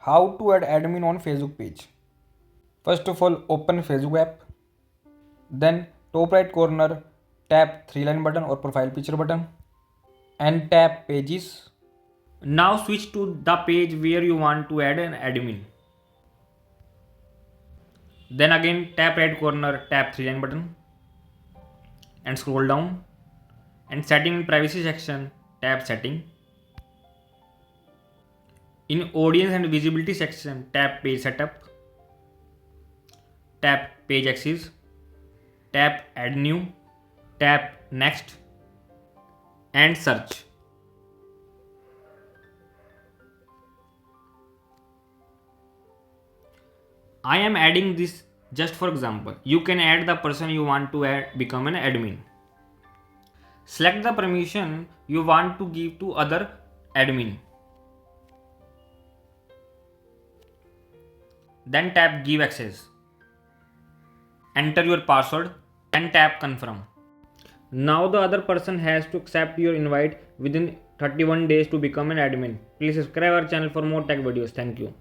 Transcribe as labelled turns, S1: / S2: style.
S1: How to add admin on Facebook page. First of all, open Facebook app. Then top right corner, tap three line button or profile picture button and tap pages. Now switch to the page where you want to add an admin. Then again tap right corner, tap three line button and scroll down, and setting and privacy section, tap setting. In audience and visibility section, tap page setup, tap page access, tap add new, tap next and search. I am adding this just for example. You can add the person you want to add become an admin. Select the permission you want to give to other admin. Then tap give access. Enter your password and tap confirm. Now the other person has to accept your invite within 31 days to become an admin. Please subscribe our channel for more tech videos. Thank you.